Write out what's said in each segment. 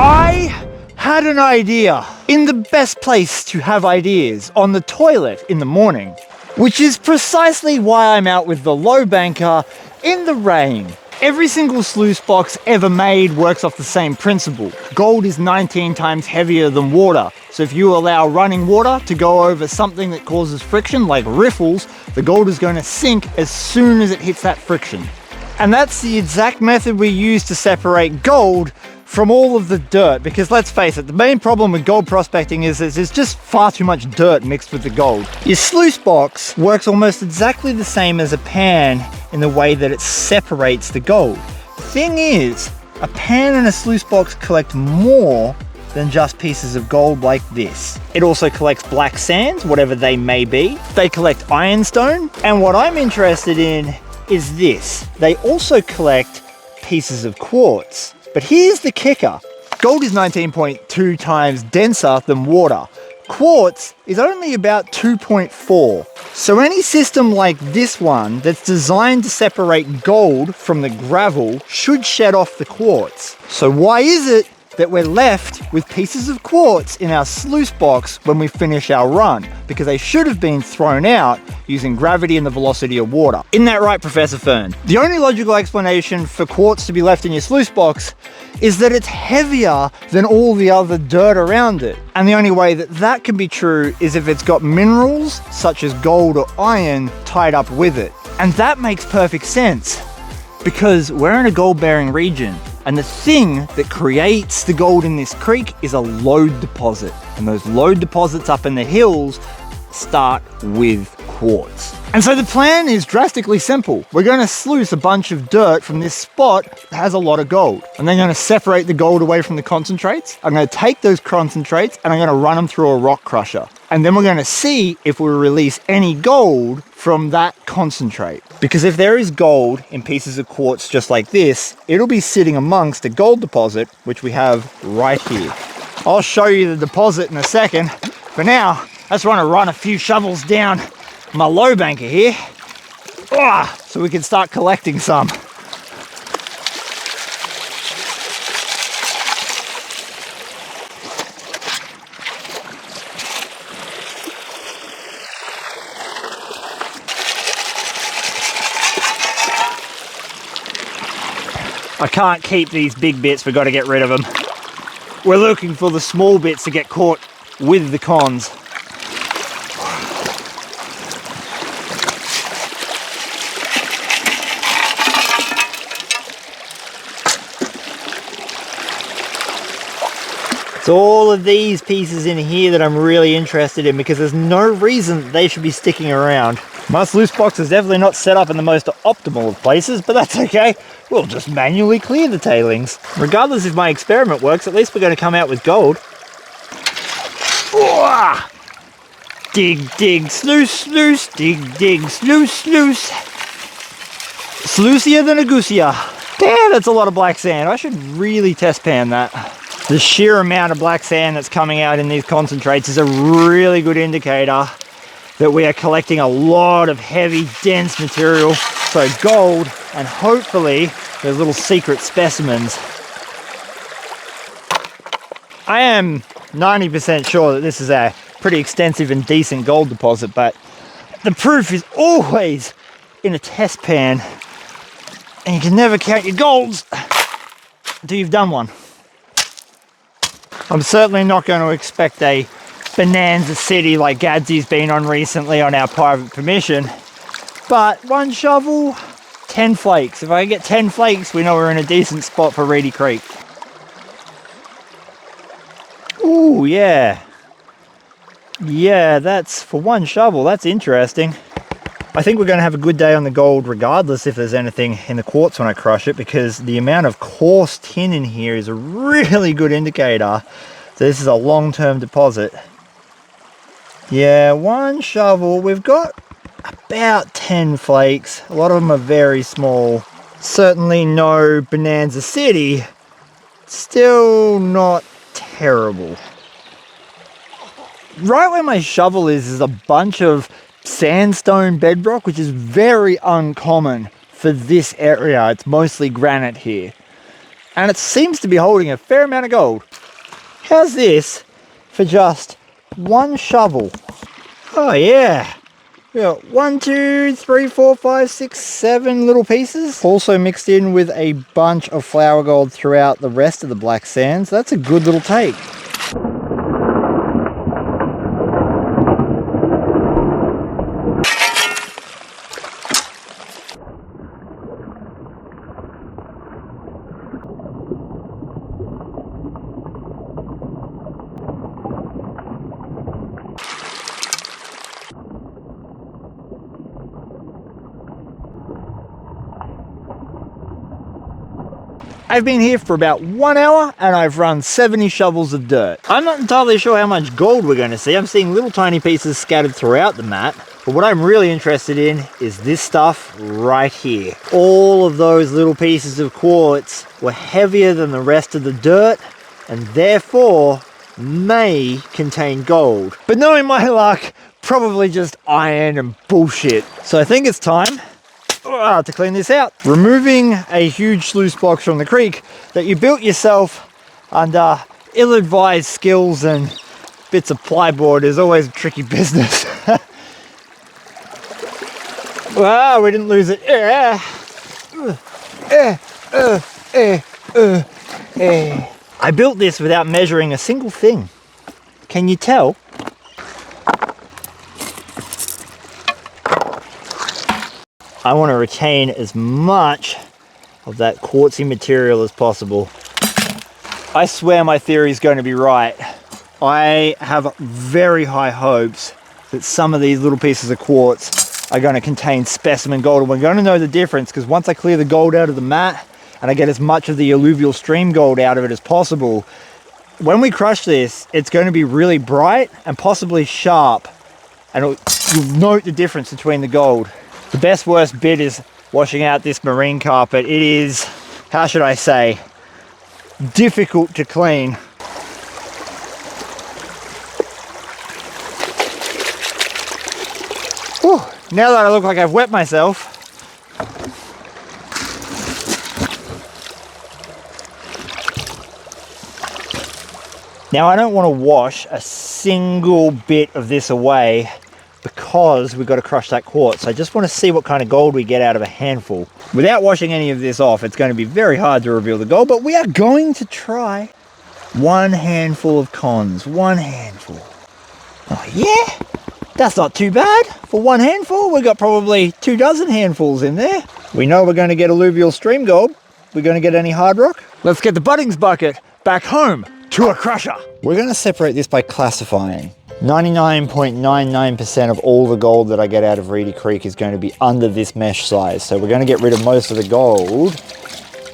I had an idea in the best place to have ideas, on the toilet in the morning, which is precisely why I'm out with the low banker in the rain. Every single sluice box ever made works off the same principle. Gold is 19 times heavier than water, so if you allow running water to go over something that causes friction, like riffles, the gold is going to sink as soon as it hits that friction. And that's the exact method we use to separate gold from all of the dirt, because let's face it, the main problem with gold prospecting is there's just far too much dirt mixed with the gold. Your sluice box works almost exactly the same as a pan in the way that it separates the gold. The thing is, a pan and a sluice box collect more than just pieces of gold like this. It also collects black sands, whatever they may be. They collect ironstone, and what I'm interested in is this. They also collect pieces of quartz. But here's the kicker. Gold is 19.2 times denser than water. Quartz is only about 2.4. So any system like this one that's designed to separate gold from the gravel should shed off the quartz. So why is it that we're left with pieces of quartz in our sluice box when we finish our run? Because they should have been thrown out using gravity and the velocity of water. Isn't that right, Professor Fern? The only logical explanation for quartz to be left in your sluice box is that it's heavier than all the other dirt around it. And the only way that that can be true is if it's got minerals such as gold or iron tied up with it. And that makes perfect sense because we're in a gold-bearing region. And the thing that creates the gold in this creek is a lode deposit. And those lode deposits up in the hills start with quartz. And so the plan is drastically simple. We're going to sluice a bunch of dirt from this spot that has a lot of gold. And then I'm going to separate the gold away from the concentrates. I'm going to take those concentrates and I'm going to run them through a rock crusher. And then we're going to see if we release any gold from that concentrate. Because if there is gold in pieces of quartz just like this, it'll be sitting amongst a gold deposit, which we have right here. I'll show you the deposit in a second. For now, I just want to run a few shovels down my low banker here, so we can start collecting some. I can't keep these big bits, we've got to get rid of them. We're looking for the small bits to get caught with the cons. It's all of these pieces in here that I'm really interested in because there's no reason that they should be sticking around. My sluice box is definitely not set up in the most optimal of places, but that's okay. We'll just manually clear the tailings. Regardless if my experiment works, at least we're going to come out with gold. Dig, dig, sluice, sluice, dig, dig, sluice, sluice. Sluicier than a goosier. Damn, that's a lot of black sand. I should really test pan that. The sheer amount of black sand that's coming out in these concentrates is a really good indicator that we are collecting a lot of heavy, dense material. So gold, and hopefully those little secret specimens. I am 90% sure that this is a pretty extensive and decent gold deposit, but the proof is always in a test pan, and you can never count your golds until you've done one. I'm certainly not going to expect a bonanza city like Gadsy's been on recently on our private permission, but one shovel, 10 flakes. If I get 10 flakes, we know we're in a decent spot for Reedy Creek. Ooh, yeah. Yeah, that's for one shovel. That's interesting. I think we're going to have a good day on the gold regardless if there's anything in the quartz when I crush it, because the amount of coarse tin in here is a really good indicator that this is a long-term deposit. Yeah, one shovel. We've got about 10 flakes. A lot of them are very small. Certainly no Bonanza City. Still not terrible. Right where my shovel is a bunch of sandstone bedrock, which is very uncommon for this area. It's mostly granite here. And it seems to be holding a fair amount of gold. How's this for just one shovel? Oh yeah. We got 1, 2, 3, 4, 5, 6, 7 little pieces. Also mixed in with a bunch of flour gold throughout the rest of the black sand. So that's a good little take. I've been here for about 1 hour and I've run 70 shovels of dirt. I'm not entirely sure how much gold we're going to see. I'm seeing little tiny pieces scattered throughout the mat. But what I'm really interested in is this stuff right here. All of those little pieces of quartz were heavier than the rest of the dirt and therefore may contain gold. But knowing my luck, probably just iron and bullshit. So I think it's time to clean this out. Removing a huge sluice box from the creek that you built yourself under ill-advised skills and bits of plyboard is always a tricky business. Wow, we didn't lose it. I built this without measuring a single thing. Can you tell? I want to retain as much of that quartzy material as possible. I swear my theory is going to be right. I have very high hopes that some of these little pieces of quartz are going to contain specimen gold. And we're going to know the difference because once I clear the gold out of the mat and I get as much of the alluvial stream gold out of it as possible, when we crush this, it's going to be really bright and possibly sharp. And you'll note the difference between the gold. The best worst bit is washing out this marine carpet. It is, how should I say, difficult to clean. Whew, now that I look like I've wet myself. Now I don't want to wash a single bit of this away because we've got to crush that quartz. I just want to see what kind of gold we get out of a handful. Without washing any of this off, it's going to be very hard to reveal the gold, but we are going to try. 1 handful of cons, 1 handful. Oh yeah, that's not too bad. For 1 handful, we've got probably 24 handfuls in there. We know we're going to get alluvial stream gold. We're going to get any hard rock. Let's get the Buddings bucket back home to a crusher. We're going to separate this by classifying. 99.99% of all the gold that I get out of Reedy Creek is going to be under this mesh size. So we're going to get rid of most of the gold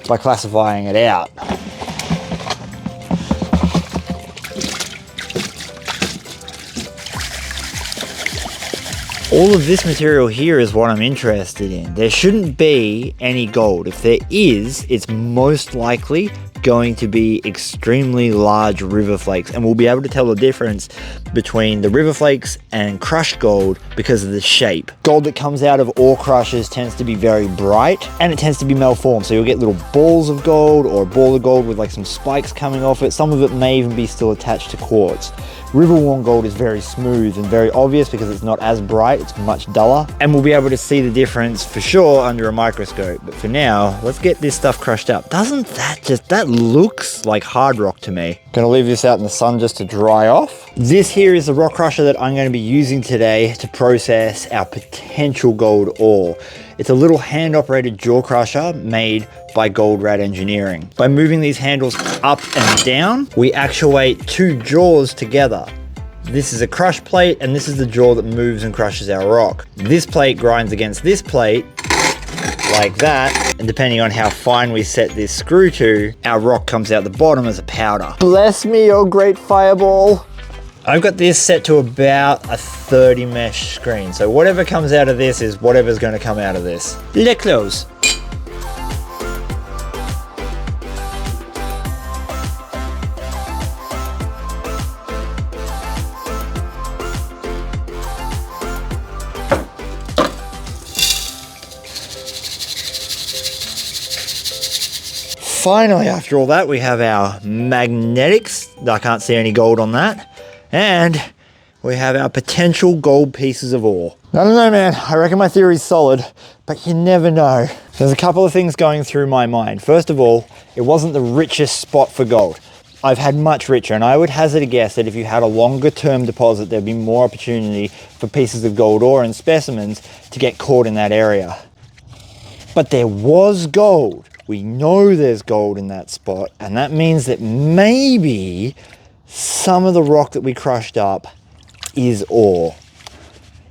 by classifying it out. All of this material here is what I'm interested in. There shouldn't be any gold. If there is, it's most likely going to be extremely large river flakes, and we'll be able to tell the difference between the river flakes and crushed gold because of the shape. Gold that comes out of ore crushers tends to be very bright and it tends to be malformed, so you'll get little balls of gold or a ball of gold with like some spikes coming off it. Some of it may even be still attached to quartz. River-worn gold is very smooth and very obvious because it's not as bright, it's much duller, and we'll be able to see the difference for sure under a microscope. But for now, let's get this stuff crushed up. Doesn't that that looks like hard rock to me. Gonna leave this out in the sun just to dry off. This here is the rock crusher that I'm going to be using today to process our potential gold ore. It's a little hand-operated jaw crusher made by Goldrad Engineering. By moving these handles up and down, we actuate 2 jaws together. This is a crush plate, and this is the jaw that moves and crushes our rock. This plate grinds against this plate, like that, and depending on how fine we set this screw to, our rock comes out the bottom as a powder. Bless me, oh great fireball. I've got this set to about a 30 mesh screen, so whatever comes out of this is whatever's going to come out of this. Let close. finally, after all that, we have our magnetics. I can't see any gold on that. And we have our potential gold pieces of ore. I don't know, man. I reckon my theory's solid, but you never know. There's a couple of things going through my mind. First of all, it wasn't the richest spot for gold. I've had much richer, and I would hazard a guess that if you had a longer term deposit, there'd be more opportunity for pieces of gold ore and specimens to get caught in that area. But there was gold. We know there's gold in that spot, and that means that maybe some of the rock that we crushed up is ore.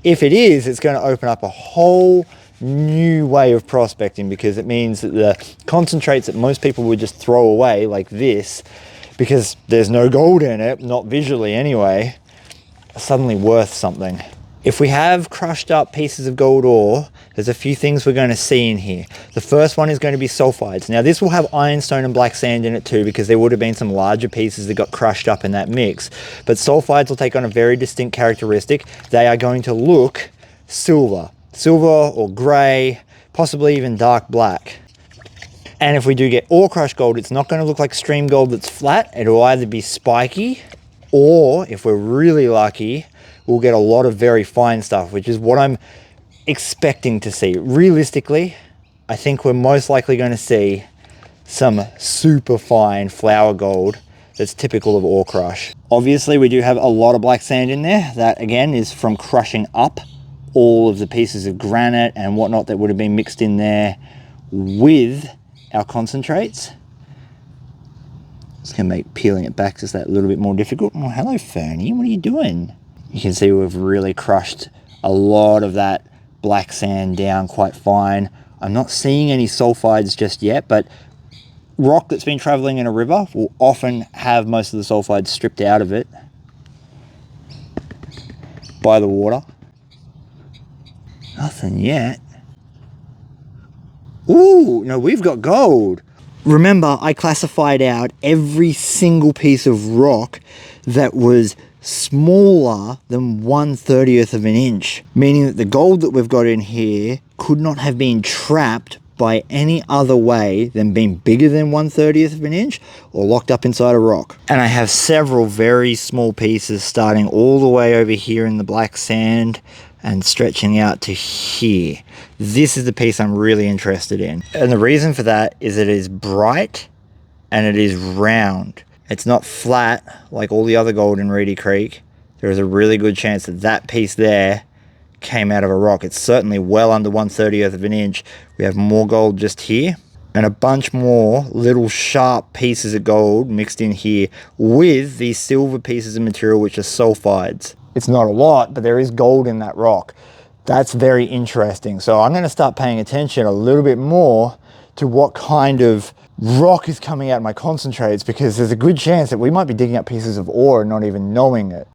If it is, it's going to open up a whole new way of prospecting, because it means that the concentrates that most people would just throw away like this, because there's no gold in it, not visually anyway, are suddenly worth something. If we have crushed up pieces of gold ore, there's a few things we're going to see in here. The first one is going to be sulfides. Now this will have ironstone and black sand in it too, because there would have been some larger pieces that got crushed up in that mix. But sulfides will take on a very distinct characteristic. They are going to look silver. Silver or grey, possibly even dark black. And if we do get ore crushed gold, it's not going to look like stream gold that's flat. It'll either be spiky, or if we're really lucky, we'll get a lot of very fine stuff, which is what I'm expecting to see. Realistically, I think we're most likely going to see some super fine flour gold that's typical of ore crush. Obviously, we do have a lot of black sand in there. That again is from crushing up all of the pieces of granite and whatnot that would have been mixed in there with our concentrates. It's going to make peeling it back just that little bit more difficult. Oh, hello, Fernie. What are you doing? You can see we've really crushed a lot of that black sand down quite fine. I'm not seeing any sulfides just yet, but rock that's been traveling in a river will often have most of the sulfides stripped out of it by the water. Nothing yet. Ooh, no, we've got gold. Remember, I classified out every single piece of rock that was smaller than 1/30th of an inch, meaning that the gold that we've got in here could not have been trapped by any other way than being bigger than 1/30th of an inch or locked up inside a rock. And I have several very small pieces starting all the way over here in the black sand and stretching out to here. This is the piece I'm really interested in. And the reason for that is it is bright and it is round. It's not flat like all the other gold in Reedy Creek. There is a really good chance that that piece there came out of a rock. It's certainly well under 1/30th of an inch. We have more gold just here and a bunch more little sharp pieces of gold mixed in here with these silver pieces of material which are sulfides. It's not a lot, but there is gold in that rock. That's very interesting. So I'm going to start paying attention a little bit more to what kind of rock is coming out of my concentrates, because there's a good chance that we might be digging up pieces of ore and not even knowing it.